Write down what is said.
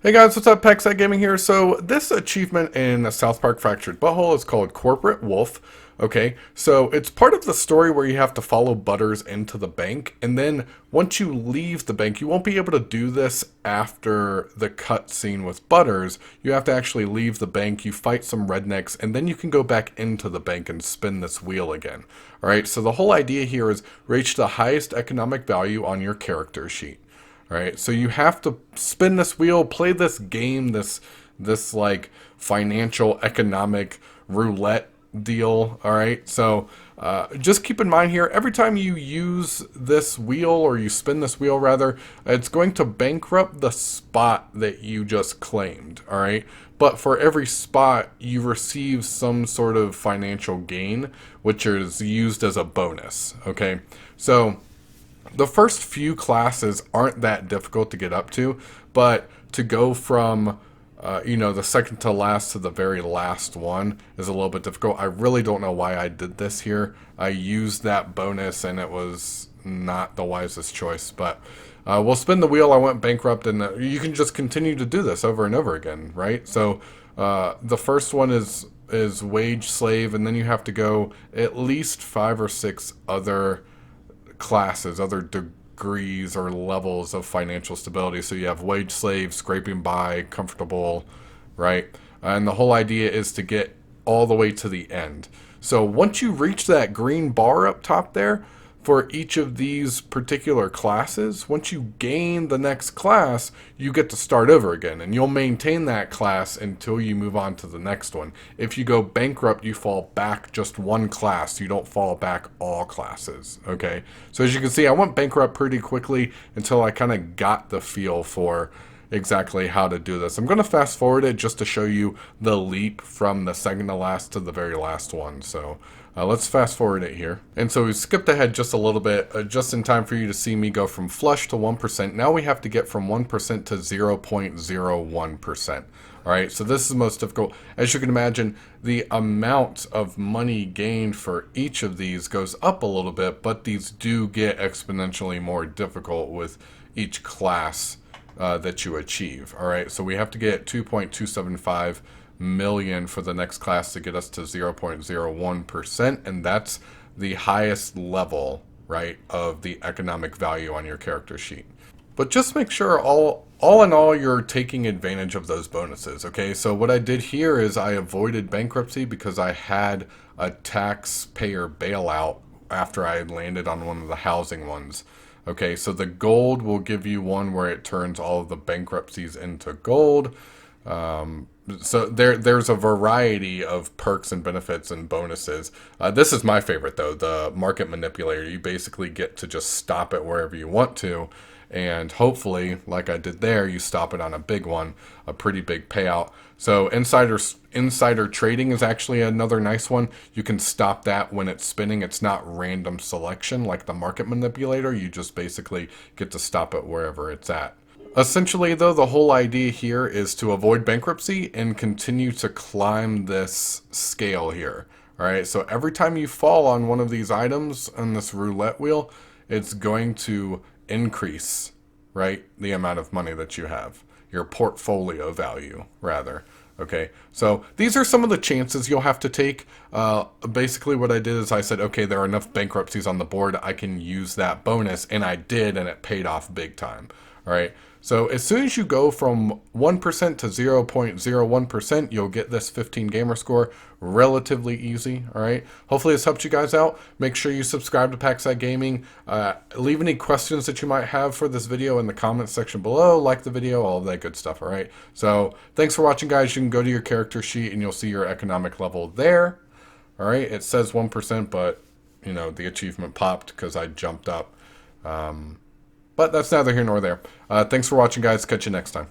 Hey guys, what's up? Packside Gaming here. So this achievement in South Park Fractured Butthole is called Corporate Wolf. Okay, so it's part of the story where you have to follow Butters into the bank, and then once you leave the bank, you won't be able to do this after the cutscene with Butters. You have to actually leave the bank, you fight some rednecks, and then you can go back into the bank and spin this wheel again. Alright, so the whole idea here is reach the highest economic value on your character sheet. All right, so you have to spin this wheel, play this game, this like financial economic roulette deal. All right, so just keep in mind here, every time you use this wheel, or you spin this wheel rather, it's going to bankrupt the spot that you just claimed. All right, but for every spot you receive some sort of financial gain, which is used as a bonus. Okay, so the first few classes aren't that difficult to get up to, but to go from the second to last to the very last one is a little bit difficult. I really don't know why I did this here. I used that bonus and it was not the wisest choice, but we'll spin the wheel. I went bankrupt, and you can just continue to do this over and over again, right? So the first one is wage slave, and then you have to go at least 5 or 6 other classes, other degrees or levels of financial stability. So you have wage slave, scraping by, comfortable, right? And the whole idea is to get all the way to the end. So once you reach that green bar up top there, for each of these particular classes, once you gain the next class, you get to start over again, and you'll maintain that class until you move on to the next one. If you go bankrupt, you fall back just one class. You don't fall back all classes, okay? So as you can see, I went bankrupt pretty quickly until I kind of got the feel for exactly how to do this. I'm going to fast forward it just to show you the leap from the second to last to the very last one. So let's fast forward it here. And so we skipped ahead just a little bit, just in time for you to see me go from flush to 1%. Now we have to get from 1% to 0.01%. All right, so this is the most difficult. As you can imagine, the amount of money gained for each of these goes up a little bit, but these do get exponentially more difficult with each class that you achieve. All right, so we have to get 2.275 million for the next class to get us to 0.01%, and that's the highest level, right, of the economic value on your character sheet. But just make sure all in all you're taking advantage of those bonuses. Okay, so what I did here is I avoided bankruptcy because I had a taxpayer bailout after I had landed on one of the housing ones. Okay, so the gold will give you one where it turns all of the bankruptcies into gold. So there's a variety of perks and benefits and bonuses. This is my favorite though, the market manipulator. You basically get to just stop it wherever you want to, and hopefully, like I did there, you stop it on a big one, a pretty big payout. So insider trading is actually another nice one. You can stop that when it's spinning. It's not random selection like the market manipulator. You just basically get to stop it wherever it's at. Essentially, though, the whole idea here is to avoid bankruptcy and continue to climb this scale here. All right, so every time you fall on one of these items on this roulette wheel, it's going to increase, right, the amount of money that you have, your portfolio value, rather. Okay, so these are some of the chances you'll have to take. Basically what I did is I said, okay, there are enough bankruptcies on the board, I can use that bonus, and I did, and it paid off big time. All right, so as soon as you go from 1% to 0.01%, you'll get this 15 gamer score relatively easy. All right, hopefully this helped you guys out. Make sure you subscribe to Packside Gaming. Leave any questions that you might have for this video in the comments section below. Like the video, all of that good stuff. All right, so thanks for watching, guys. You can go to your character sheet and you'll see your economic level there. All right, it says 1%, but you know the achievement popped because I jumped up. But that's neither here nor there. Thanks for watching, guys. Catch you next time.